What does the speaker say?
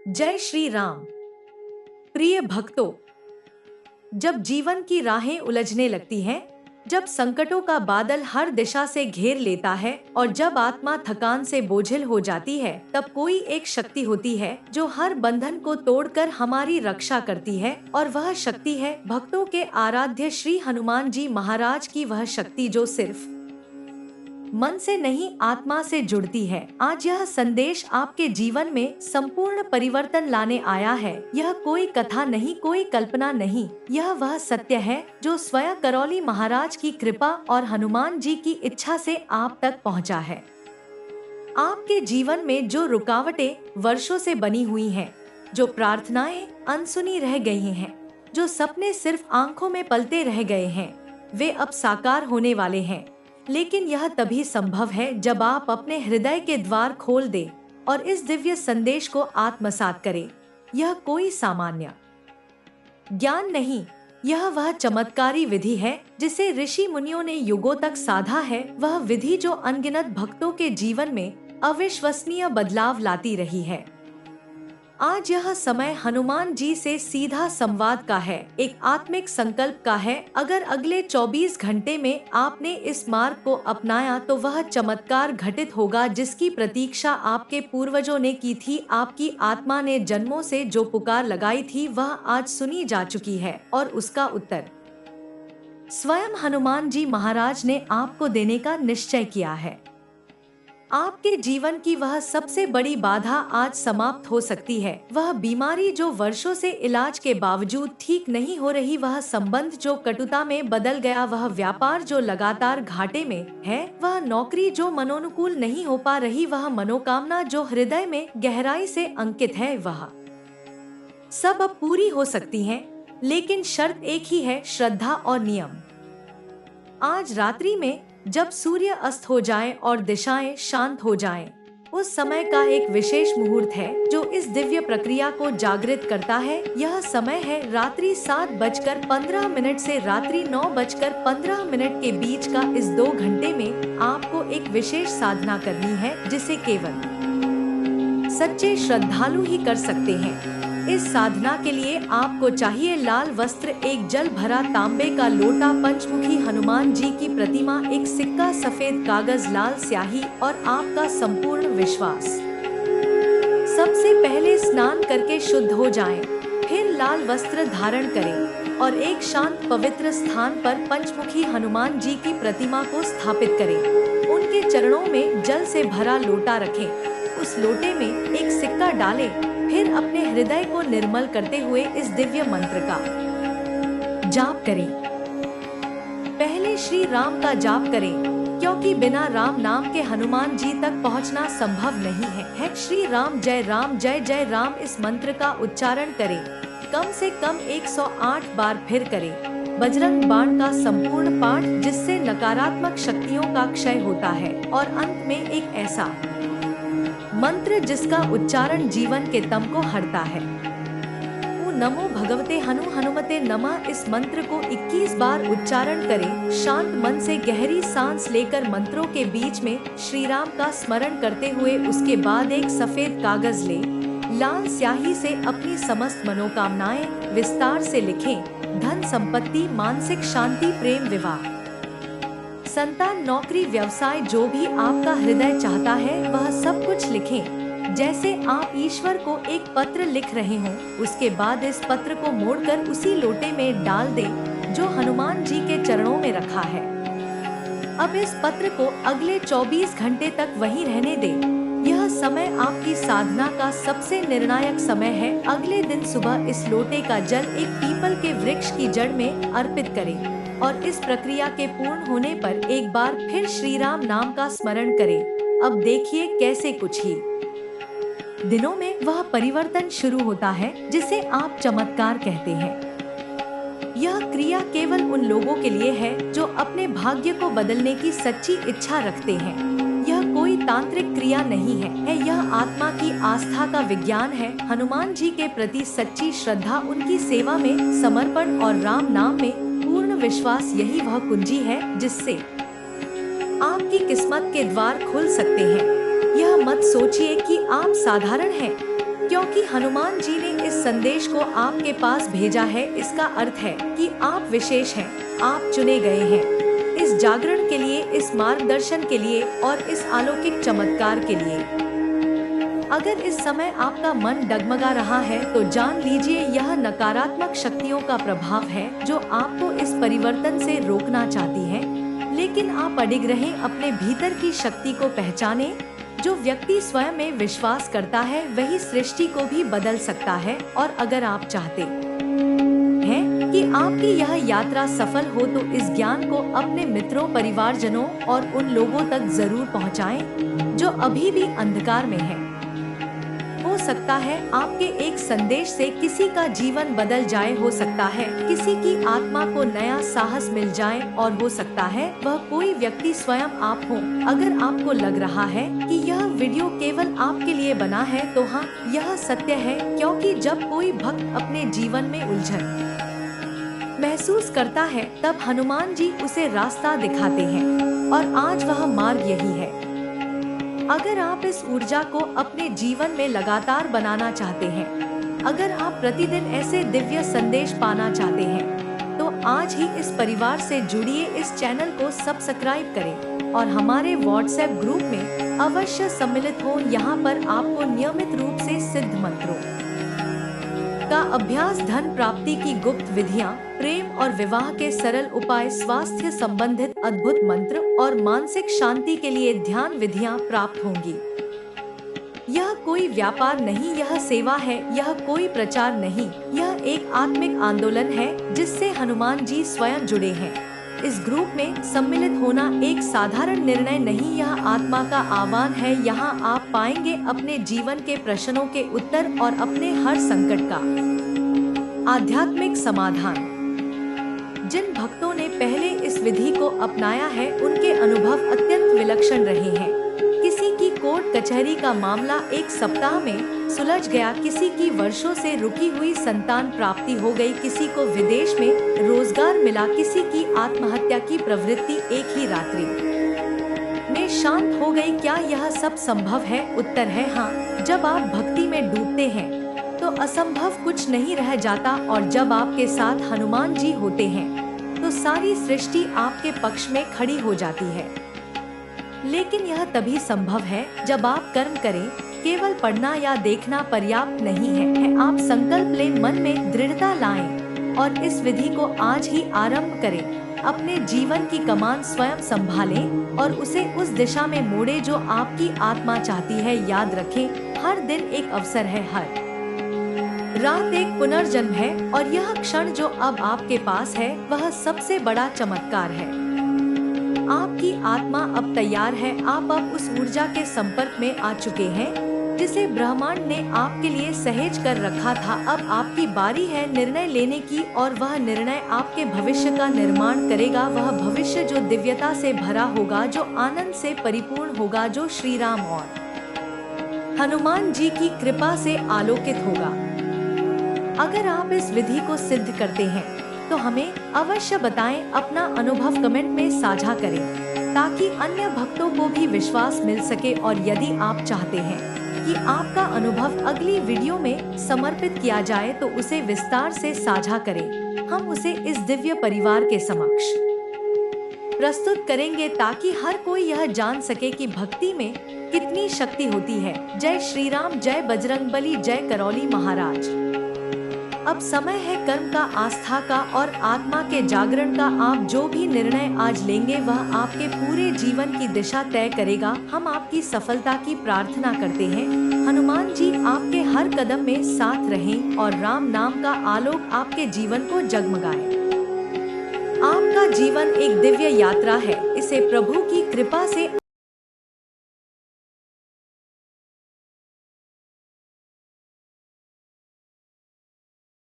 जय श्री राम। प्रिय भक्तों, जब जीवन की राहें उलझने लगती हैं, जब संकटों का बादल हर दिशा से घेर लेता है और जब आत्मा थकान से बोझिल हो जाती है, तब कोई एक शक्ति होती है जो हर बंधन को तोड़कर हमारी रक्षा करती है। और वह शक्ति है भक्तों के आराध्य श्री हनुमान जी महाराज की। वह शक्ति जो सिर्फ मन से नहीं, आत्मा से जुड़ती है। आज यह संदेश आपके जीवन में संपूर्ण परिवर्तन लाने आया है। यह कोई कथा नहीं, कोई कल्पना नहीं, यह वह सत्य है जो स्वयं करौली महाराज की कृपा और हनुमान जी की इच्छा से आप तक पहुंचा है। आपके जीवन में जो रुकावटें वर्षों से बनी हुई हैं, जो प्रार्थनाएं अनसुनी रह गई हैं, जो सपने सिर्फ आंखों में पलते रह गए हैं, वे अब साकार होने वाले हैं। लेकिन यह तभी संभव है जब आप अपने हृदय के द्वार खोल दें और इस दिव्य संदेश को आत्मसात करें। यह कोई सामान्य ज्ञान नहीं, यह वह चमत्कारी विधि है जिसे ऋषि मुनियों ने युगों तक साधा है। वह विधि जो अनगिनत भक्तों के जीवन में अविश्वसनीय बदलाव लाती रही है। आज यह समय हनुमान जी से सीधा संवाद का है, एक आत्मिक संकल्प का है। अगर अगले 24 घंटे में आपने इस मार्ग को अपनाया तो वह चमत्कार घटित होगा जिसकी प्रतीक्षा आपके पूर्वजों ने की थी। आपकी आत्मा ने जन्मों से जो पुकार लगाई थी वह आज सुनी जा चुकी है और उसका उत्तर स्वयं हनुमान जी महाराज ने आपको देने का निश्चय किया है। आपके जीवन की वह सबसे बड़ी बाधा आज समाप्त हो सकती है। वह बीमारी जो वर्षों से इलाज के बावजूद ठीक नहीं हो रही, वह संबंध जो कटुता में बदल गया, वह व्यापार जो लगातार घाटे में है, वह नौकरी जो मनोनुकूल नहीं हो पा रही, वह मनोकामना जो हृदय में गहराई से अंकित है, वह सब अब पूरी हो सकती है। लेकिन शर्त एक ही है, श्रद्धा और नियम। आज रात्रि में जब सूर्य अस्त हो जाए और दिशाएं शांत हो जाएं, उस समय का एक विशेष मुहूर्त है जो इस दिव्य प्रक्रिया को जागृत करता है। यह समय है रात्रि 7:15 से रात्रि 9:15 के बीच का। इस 2 घंटे में आपको एक विशेष साधना करनी है जिसे केवल सच्चे श्रद्धालु ही कर सकते हैं। इस साधना के लिए आपको चाहिए लाल वस्त्र, एक जल भरा तांबे का लोटा, पंचमुखी हनुमान जी की प्रतिमा, एक सिक्का, सफेद कागज, लाल स्याही और आपका संपूर्ण विश्वास। सबसे पहले स्नान करके शुद्ध हो जाएं, फिर लाल वस्त्र धारण करें और एक शांत पवित्र स्थान पर पंचमुखी हनुमान जी की प्रतिमा को स्थापित करें। उनके चरणों में जल से भरा लोटा रखें, उस लोटे में एक सिक्का डालें, फिर अपने हृदय को निर्मल करते हुए इस दिव्य मंत्र का जाप करें। पहले श्री राम का जाप करें, क्योंकि बिना राम नाम के हनुमान जी तक पहुंचना संभव नहीं है। श्री राम जय जय राम, इस मंत्र का उच्चारण करें, कम से कम 108 बार फिर करें। बजरंग बाण का संपूर्ण पाठ, जिससे नकारात्मक शक्तियों का क्षय होता है। और अंत में एक ऐसा मंत्र जिसका उच्चारण जीवन के तम को हरता है। ओ नमो भगवते हनुमते नमः। इस मंत्र को 21 बार उच्चारण करें। शांत मन से गहरी सांस लेकर मंत्रों के बीच में श्री राम का स्मरण करते हुए उसके बाद एक सफेद कागज लें, लाल स्याही से अपनी समस्त मनोकामनाएं विस्तार से लिखें। धन संपत्ति, मानसिक शांति, प्रेम, विवाह, संतान, नौकरी, व्यवसाय, जो भी आपका हृदय चाहता है वह सब कुछ लिखें, जैसे आप ईश्वर को एक पत्र लिख रहे हों। उसके बाद इस पत्र को मोड़कर उसी लोटे में डाल दें जो हनुमान जी के चरणों में रखा है। अब इस पत्र को अगले 24 घंटे तक वहीं रहने दें। यह समय आपकी साधना का सबसे निर्णायक समय है। अगले दिन सुबह इस लोटे का जल एक पीपल के वृक्ष की जड़ में अर्पित करें और इस प्रक्रिया के पूर्ण होने पर एक बार फिर श्री राम नाम का स्मरण करें। अब देखिए कैसे कुछ ही दिनों में वह परिवर्तन शुरू होता है जिसे आप चमत्कार कहते हैं। यह क्रिया केवल उन लोगों के लिए है जो अपने भाग्य को बदलने की सच्ची इच्छा रखते हैं। यह कोई तांत्रिक क्रिया नहीं है, यह आत्मा की आस्था का विज्ञान है। हनुमान जी के प्रति सच्ची श्रद्धा, उनकी सेवा में समर्पण और राम नाम में पूर्ण विश्वास, यही वह कुंजी है जिससे आपकी किस्मत के द्वार खुल सकते हैं। यह मत सोचिए कि आप साधारण हैं, क्योंकि हनुमान जी ने इस संदेश को आपके पास भेजा है, इसका अर्थ है कि आप विशेष हैं, आप चुने गए हैं इस जागरण के लिए, इस मार्गदर्शन के लिए और इस अलौकिक चमत्कार के लिए। अगर इस समय आपका मन डगमगा रहा है तो जान लीजिए यह नकारात्मक शक्तियों का प्रभाव है जो आपको इस परिवर्तन से रोकना चाहती हैं। लेकिन आप अडिग रहें, अपने भीतर की शक्ति को पहचानें। जो व्यक्ति स्वयं में विश्वास करता है वही सृष्टि को भी बदल सकता है। और अगर आप चाहते हैं कि आपकी यह यात्रा सफल हो तो इस ज्ञान को अपने मित्रों, परिवारजनों और उन लोगों तक जरूर पहुंचाएं जो अभी भी अंधकार में हैं। हो सकता है आपके एक संदेश से किसी का जीवन बदल जाए, हो सकता है किसी की आत्मा को नया साहस मिल जाए और हो सकता है वह कोई व्यक्ति स्वयं आप हो। अगर आपको लग रहा है कि यह वीडियो केवल आपके लिए बना है तो हाँ, यह सत्य है, क्योंकि जब कोई भक्त अपने जीवन में उलझन महसूस करता है तब हनुमान जी उसे रास्ता दिखाते हैं और आज वह मार्ग यही है। अगर आप इस ऊर्जा को अपने जीवन में लगातार बनाना चाहते हैं, अगर आप प्रतिदिन ऐसे दिव्य संदेश पाना चाहते हैं, तो आज ही इस परिवार से जुड़िए, इस चैनल को सब्सक्राइब करें और हमारे व्हाट्सएप ग्रुप में अवश्य सम्मिलित हो। यहाँ पर आपको नियमित रूप से सिद्ध मंत्रों का अभ्यास, धन प्राप्ति की गुप्त विधियां, प्रेम और विवाह के सरल उपाय, स्वास्थ्य संबंधित अद्भुत मंत्र और मानसिक शांति के लिए ध्यान विधियां प्राप्त होंगी। यह कोई व्यापार नहीं, यह सेवा है, यह कोई प्रचार नहीं, यह एक आत्मिक आंदोलन है जिससे हनुमान जी स्वयं जुड़े हैं। इस ग्रुप में सम्मिलित होना एक साधारण निर्णय नहीं, यह आत्मा का आह्वान है। यहाँ आप पाएंगे अपने जीवन के प्रश्नों के उत्तर और अपने हर संकट का आध्यात्मिक समाधान। जिन भक्तों ने पहले इस विधि को अपनाया है उनके अनुभव अत्यंत विलक्षण रहे हैं। किसी की कोर्ट कचहरी का मामला एक सप्ताह में सुलझ गया, किसी की वर्षों से रुकी हुई संतान प्राप्ति हो गई, किसी को विदेश में रोजगार मिला, किसी की आत्महत्या की प्रवृत्ति एक ही रात्रि में शांत हो गई। क्या यह सब संभव है? उत्तर है हाँ। जब आप भक्ति में डूबते हैं तो असंभव कुछ नहीं रह जाता और जब आपके साथ हनुमान जी होते हैं तो सारी सृष्टि आपके पक्ष में खड़ी हो जाती है। लेकिन यह तभी संभव है जब आप कर्म करें। केवल पढ़ना या देखना पर्याप्त नहीं है। आप संकल्प लें, मन में दृढ़ता लाएं और इस विधि को आज ही आरंभ करें। अपने जीवन की कमान स्वयं संभालें और उसे उस दिशा में मोड़े जो आपकी आत्मा चाहती है। याद रखें, हर दिन एक अवसर है, हर रात एक पुनर्जन्म है और यह क्षण जो अब आपके पास है वह सबसे बड़ा चमत्कार है। आपकी आत्मा अब तैयार है। आप अब उस ऊर्जा के संपर्क में आ चुके हैं जिसे ब्रह्मांड ने आपके लिए सहेज कर रखा था। अब आपकी बारी है निर्णय लेने की और वह निर्णय आपके भविष्य का निर्माण करेगा। वह भविष्य जो दिव्यता से भरा होगा, जो आनंद से परिपूर्ण होगा, जो श्री राम और हनुमान जी की कृपा से आलोकित होगा। अगर आप इस विधि को सिद्ध करते हैं तो हमें अवश्य बताएं, अपना अनुभव कमेंट में साझा करें ताकि अन्य भक्तों को भी विश्वास मिल सके। और यदि आप चाहते हैं कि आपका अनुभव अगली वीडियो में समर्पित किया जाए तो उसे विस्तार से साझा करें। हम उसे इस दिव्य परिवार के समक्ष प्रस्तुत करेंगे ताकि हर कोई यह जान सके कि भक्ति में कितनी शक्ति होती है। जय श्री राम, जय बजरंगबली, जय करौली महाराज। अब समय है कर्म का, आस्था का और आत्मा के जागरण का। आप जो भी निर्णय आज लेंगे वह आपके पूरे जीवन की दिशा तय करेगा। हम आपकी सफलता की प्रार्थना करते हैं। हनुमान जी आपके हर कदम में साथ रहें और राम नाम का आलोक आपके जीवन को जगमगाए। आपका जीवन एक दिव्य यात्रा है, इसे प्रभु की कृपा से